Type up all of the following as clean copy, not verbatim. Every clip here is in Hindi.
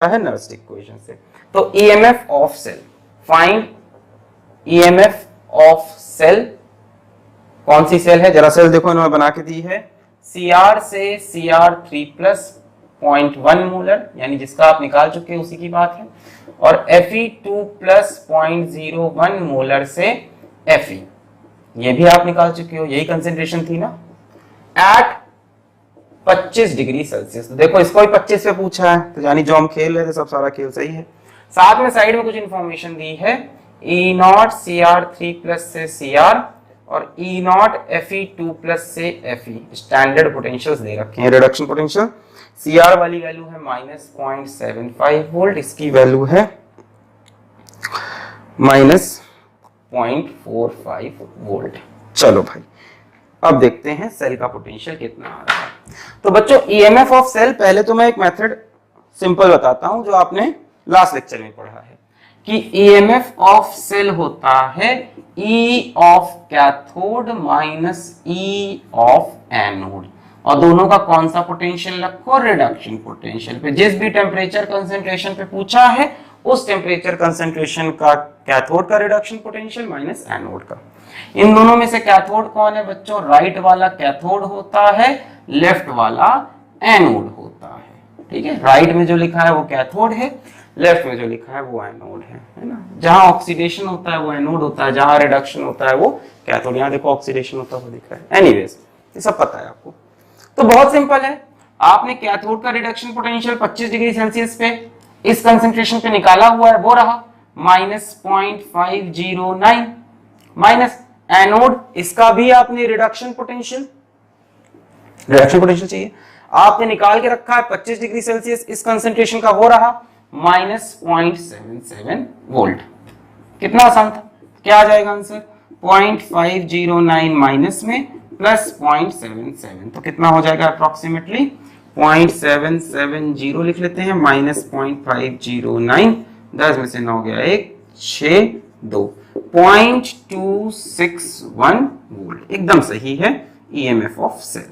है नर्स्ड इक्वेशन से। तो EMF of cell, find EMF of cell, कौन सी सेल है, जरा सेल देखो इन्होंने बना के दी है, Cr से Cr3 प्लस 0.1 मोलर, यानी जिसका आप निकाल चुके हैं उसी की बात है, और Fe2 प्लस 0.01 मोलर से Fe, ये भी आप निकाल चुके हो, यही कंसेंट्रेशन थी ना, एट 25 डिग्री सेल्सियस। तो देखो इसको भी 25 पे पूछा है, तो यानी जो हम खेल रहे थे सब सारा खेल सही है। साथ में साइड में कुछ इंफॉर्मेशन दी है, E0 Cr3 प्लस से Cr और E0 Fe2 प्लस से Fe, स्टैंडर्ड पोटेंशियल्स दे रखे हैं। रिडक्शन पोटेंशियल Cr वाली वैल्यू है -0.75 वोल्ट, इसकी वैल्यू है -0.45 वोल्ट। चलो भाई अब देखते हैं सेल का पोटेंशियल कितना आ रहा है। तो बच्चों ईएमएफ ऑफ सेल, पहले तो मैं एक मेथड सिंपल बताता हूं जो आपने लास्ट लेक्चर में पढ़ा है कि ईएमएफ ऑफ सेल होता है ई of cathode minus E of anode, और दोनों का कौन सा पोटेंशियल रखो, रिडक्शन पोटेंशियल पे। जिस भी टेम्परेचर कंसेंट्रेशन पे पूछा है उस टेम्परेचर कंसेंट्रेशन का कैथोड का रिडक्शन पोटेंशियल माइनस एनोड का। इन दोनों में से कैथोड कौन है बच्चों, राइट वाला कैथोड होता है, लेफ्ट वाला एनोड होता है। ठीक है, राइट में जो लिखा है वो कैथोड है, लेफ्ट में जो लिखा है वो एनोड है ना। जहां ऑक्सीडेशन होता है वो एनोड होता है, जहां रिडक्शन होता है वो कैथोड। यहां देखो ऑक्सीडेशन होता हुआ दिख रहा है। एनीवेज ये सब पता है आपको, तो बहुत सिंपल है। आपने कैथोड का रिडक्शन पोटेंशियल 25 डिग्री सेल्सियस पे इस कंसेंट्रेशन पे निकाला हुआ है, वो रहा -0.509, माइनस एनोड, इसका भी आपने रिडक्शन पोटेंशियल चाहिए, आपने निकाल के रखा है 25 डिग्री सेल्सियस इस कंसेंट्रेशन का, वो रहा -0.77 वोल्ट। कितना आसान था, क्या आ जाएगा आंसर, 0.509 माइनस में प्लस 0.77, तो कितना हो जाएगा अप्रोक्सीमेटली 0.770 लिख लेते हैं, -0.509, 10 में से 9 गया 1, 6, 2, 0.261 वोल्ट, एकदम सही है ईएमएफ ऑफ सेल।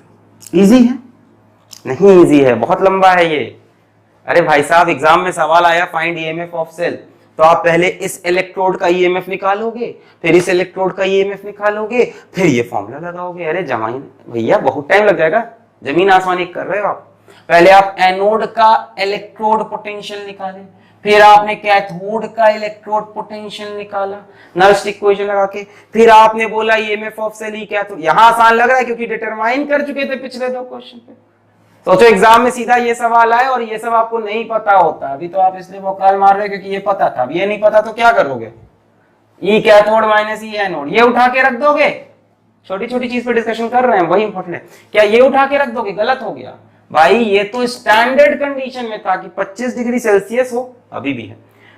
इजी है? नहीं इजी है, बहुत लंबा है ये। अरे भाई साहब एग्जाम में सवाल आया फाइंड ईएमएफ ऑफ सेल, तो आप पहले इस इलेक्ट्रोड का ईएमएफ निकालोगे, फिर इस इलेक्ट्रोड का ईएमएफ निकालोगे, फिर ये फॉर्मूला लगाओगे। अरे जमाइन भैया बहुत टाइम लग जाएगा, जमीन आसमान एक कर रहे हो आप। पहले आप एनोड का इलेक्ट्रोड पोटेंशियल निकाले, फिर आपने कैथोड का इलेक्ट्रोड पोटेंशियल निकाला नर्स्ड इक्वेशन लगा के, फिर आपने बोला EMF of cell E cathode. यहां आसान लग रहा है क्योंकि डिटरमाइन कर चुके थे पिछले 2 क्वेश्चन पे। सोचो एग्जाम में सीधा ये सवाल आए और ये सब आपको नहीं पता होता, अभी तो आप इसलिए वोकाल मार रहे हो क्योंकि ये पता था। अब ये नहीं पता तो क्या करोगे, ई कैथोड माइनस ई एनोड ये उठा के रख दोगे। छोटी छोटी चीज पे डिस्कशन कर रहे हैं, वही इंपॉर्टेंट है। क्या ये उठा के रख दोगे, गलत हो गया भाई। ये तो स्टैंडर्ड कंडीशन में था कि 25 डिग्री सेल्सियस हो, अभी भी है,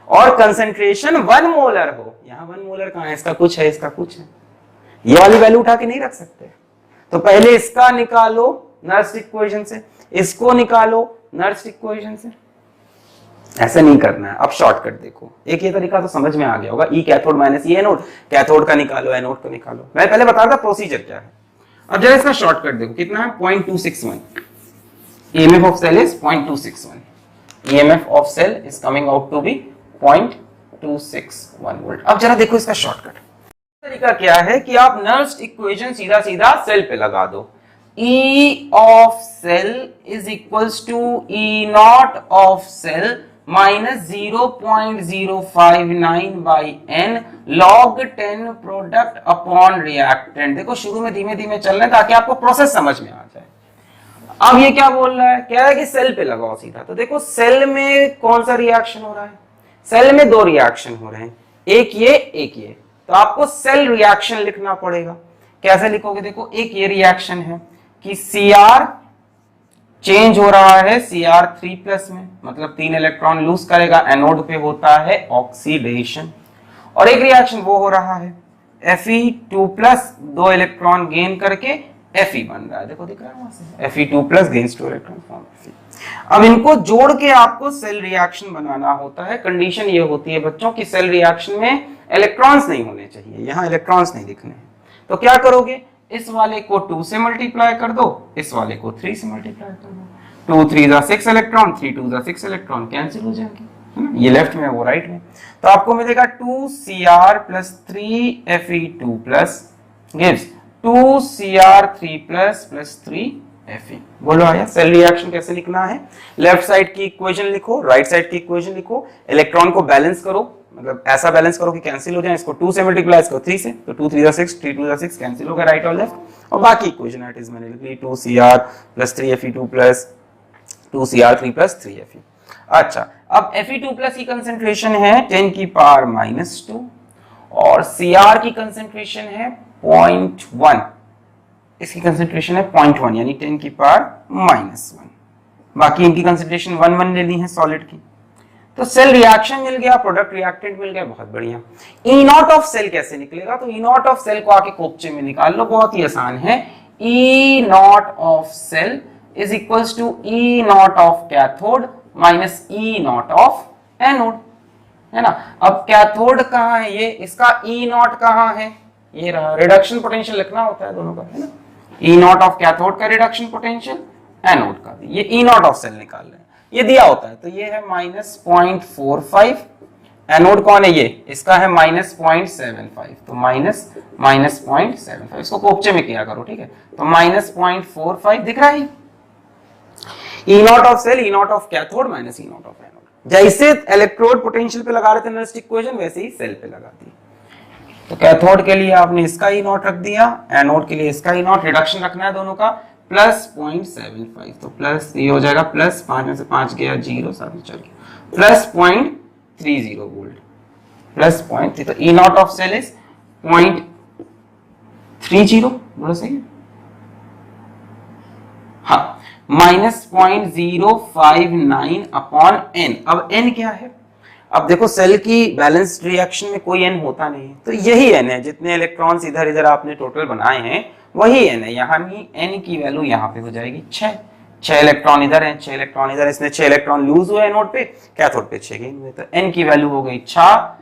और कंसंट्रेशन 1 मोलर हो। यहां 1 मोलर कहां है, इसका कुछ है, इसका कुछ है, ये वाली वैल्यू उठा के नहीं रख सकते। तो पहले इसका निकालो नर्स्ड इक्वेशन से, इसको निकालो नर्स्ड इक्वेशन से, ऐसे नहीं करना है। अब शॉर्टकट देखो, एक ये तरीका तो समझ में आ गया होगा, ई कैथोड माइनस ई एनोड, कैथोड का निकालो एनोड का निकालो। मैं पहले बता रहा था प्रोसीजर क्या है। अब जरा इसका शॉर्टकट देखो कितना है, 0.261। EMF of cell is 0.261. EMF of cell is coming out to be 0.261 volt. अब जरा देखो इसका शॉर्टकट तरीका क्या है कि आप नर्स्ड इक्वेशन सीधा सीधा सेल पे लगा दो। E of cell is equals to E naught of cell minus 0.059 by n log 10 product upon reactant. देखो शुरू में धीमे धीमे चल रहे हैं ताकि आपको प्रोसेस समझ में आ जाए। अब ये क्या बोल रहा है, कह रहा है कि सेल पे लगाओ सीधा। तो देखो सेल में कौन सा रिएक्शन हो रहा है, सेल में 2 रिएक्शन हो रहे हैं, एक ये एक ये। तो आपको सेल रिएक्शन लिखना पड़ेगा। कैसे लिखोगे, देखो एक ये रिएक्शन है कि Cr चेंज हो रहा है Cr3 प्लस में, मतलब 3 इलेक्ट्रॉन लूज करेगा, एनोड पे होता है ऑक्सीडेशन। और एक रिएक्शन वो हो रहा है Fe2 प्लस 2 इलेक्ट्रॉन गेन करके Fe बन रहा है, देखो दिख रहा है वहां से, Fe2 plus gains 2 electron form Fe। अब इनको जोड़ के आपको सेल रिएक्शन बनाना होता है। कंडीशन ये होती है बच्चों की सेल रिएक्शन में इलेक्ट्रॉन्स नहीं होने चाहिए, यहां इलेक्ट्रॉन्स नहीं दिखने हैं। तो क्या करोगे, इस वाले को 2 से मल्टीप्लाई कर दो, इस वाले को 3 से मल्टीप्लाई कर दो। 2 3 6 इलेक्ट्रॉन, 3 2 6 इलेक्ट्रॉन, कैंसिल हो जाएंगे, है ना। ये लेफ्ट में है, वो राइट में। तो आपको मिलेगा 2Cr plus 3Fe2 plus gives 2Cr3 plus 3Fe। बोलो आया सेल रिएक्शन कैसे लिखना है? लेफ्ट साइड की इक्वेशन लिखो, राइट साइड की इक्वेशन लिखो, इलेक्ट्रॉन को बैलेंस करो, मतलब ऐसा बैलेंस करो कि कैंसिल हो जाए। इसको 2 से मल्टीप्लाई करो 3 से, तो 2 3 6, 3 2 6 कैंसिल हो गया राइट और लेफ्ट। और बाकी इक्वेशन एट इज मैंने लिख ली 2Cr plus 3Fe2 plus 2Cr3 plus 3Fe। अच्छा, अब Fe2 प्लस की कंसेंट्रेशन है 10 की पावर -2 और Cr की कंसेंट्रेशन है 0.1, इसकी कंसेंट्रेशन है 0.1 यानी 10 की पावर -1। बाकी इनकी कंसेंट्रेशन 1 लेनी है सॉलिड की। तो सेल रिएक्शन मिल गया, प्रोडक्ट रिएक्टेंट मिल गया, बहुत बढ़िया। ई नॉट ऑफ सेल कैसे निकलेगा? तो ई नॉट ऑफ सेल को आके कोपचे में निकाल लो, बहुत ही आसान है। E naught of cell is equals to E naught of cathode minus E naught of anode, है ना। अब कैथोड कहाँ है? ये इसका ई नॉट कहाँ है? ये रहा। रिडक्शन पोटेंशियल लिखना होता है दोनों का, है ना। ई नॉट ऑफ कैथोड का रिडक्शन पोटेंशियल, एनोड का भी। ये ई नॉट ऑफ सेल निकाल रहे हैं, ये दिया होता है। तो ये है -0.45, एनोड कौन है? ये इसका है -0.75, तो -0.75। इसको कोपचे में किया करो, ठीक है। तो -0.45 दिख रहा है। E naught of cell, E naught of cathode minus E naught of anode. जैसे इलेक्ट्रोड पोटेंशियल पे लगा रहे थे एनालिटिक इक्वेशन, वैसे ही सेल पे लगा दी। तो कैथोड के लिए आपने इसका ई नॉट रख दिया, एनोड के लिए इसका ई नॉट, रिडक्शन रखना है दोनों का +0.75। तो प्लस ये हो जाएगा प्लस 5 में से 5 गया 0, साथ में चल गया +0.30 वोल्ट, +0.3। तो ई नॉट ऑफ सेल इज 0.30, बोलो सही है? हाँ, -0.059 अपॉन n। अब n क्या है? अब देखो सेल की बैलेंस्ड रिएक्शन में कोई n होता नहीं है, तो यही n है। जितने इलेक्ट्रॉन्स इधर इधर आपने टोटल बनाए हैं वही n है। यहाँ भी n की वैल्यू यहाँ पे हो जाएगी 6 इलेक्ट्रॉन इधर है, 6 इलेक्ट्रॉन इधर, इसने 6 इलेक्ट्रॉन लूज हुए एनोड पे, कैथोड पे 6 गेन हुए। तो n की वैल्यू हो गई 6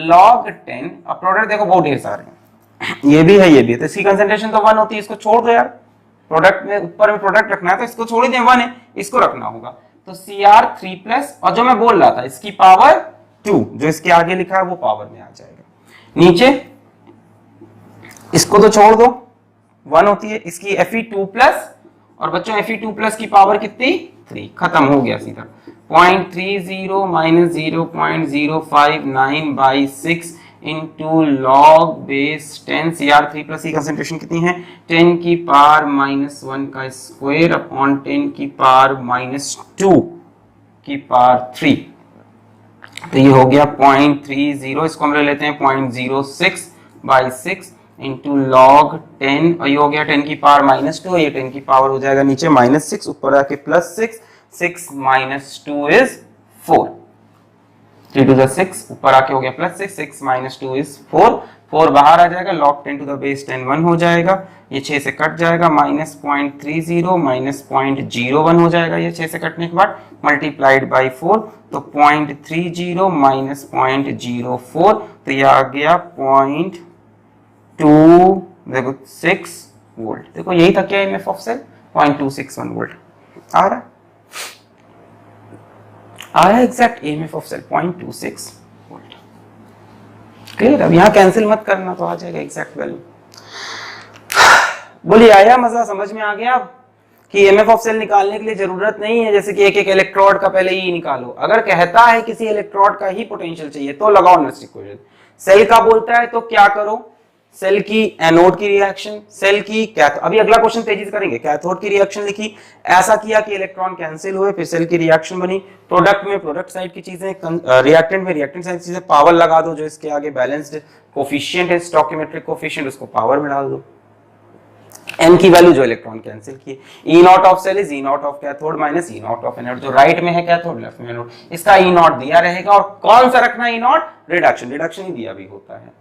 log 10। अब प्रोडक्ट देखो बहुत ढेर सारे हैं, ये भी है, ये भी है, तो इसकी कंसेंट्रेशन तो 1 होती है। इसको छोड़ दो यार, प्रोडक्ट में ऊपर में प्रोडक्ट रखना है तो इसको छोड़ ही दें, 1 है, इसको रखना होगा। तो Cr3 प्लस, और जो मैं बोल रहा था इसकी पावर 2, जो इसके आगे लिखा है वो पावर में आ जाएगा। नीचे इसको तो छोड़ दो, 1 होती है। इसकी Fe2 प्लस, और बच्चों Fe2 प्लस की पावर कितनी? 3। खत्म हो गया सीधा। 0.30 minus 0.059/6 into log base 10। Cr3 plus की कंसेंट्रेशन कितनी है? 10 की पावर -1 का स्क्वायर अपॉन 10 की पावर -2 की पावर 3। तो ये हो गया 0.30, इसको हम ले लेते हैं 0.06/6 इंटू लॉग 10, और ये हो गया 10 की पावर -2, ये 10 की पावर हो जाएगा नीचे -6, ऊपर आके +6, 6 - 2 इज 4, 3 2 6, ऊपर आके हो गया +6, 6 - 2 इज 4, 4 बाहर आ जाएगा, log 10 to the base 10 1 हो जाएगा, ये 6 से कट जाएगा, -0.30 -0.01 हो जाएगा ये 6 से कटने के बाद, मल्टीप्लाइड बाई 4, तो 0.30 -0.04, तो ये आ गया 0.26 वोल्ट। देखो यही था क्या एमएफ ऑफ सेल, 0.261 वोल्ट आ रहा है, आया exact EMF of cell 0.26 volt. Clear? अब यहाँ कैंसिल मत करना, तो आ जाएगा एग्जैक्ट वैल्यू। बोलिए आया मजा, समझ में आ गया कि एमएफ ऑफ सेल निकालने के लिए जरूरत नहीं है जैसे कि एक एक इलेक्ट्रोड का पहले ही निकालो। अगर कहता है किसी इलेक्ट्रोड का ही पोटेंशियल चाहिए तो लगाओ नेक्स्ट इक्वेशन। सेल का बोलता है तो क्या करो, सेल की एनोड की रिएक्शन, सेल की कैथोड। अभी अगला क्वेश्चन तेजी से करेंगे। कैथोड की रिएक्शन लिखी, ऐसा किया कि इलेक्ट्रॉन कैंसिल हुए, फिर सेल की रिएक्शन बनी। प्रोडक्ट में प्रोडक्ट साइड की चीजें, रिएक्टेंट में रिएक्टेंट साइड की चीजें, पावर लगा दो, जो इसके आगे बैलेंस्ड कोफिशिएंट है, स्टोइकियोमेट्रिक कोफिशिएंट, उसको पावर में डाल दो। n की वैल्यू जो इलेक्ट्रॉन कैंसिल की, E naught of cell is E naught of cathode minus E naught of anode, जो राइट में है कैथोड लेफ्ट में एनोड, इसका ई नॉट दिया रहेगा। और कौन सा रखना ई नॉट? रिडक्शन, रिडक्शन ही दिया भी होता है।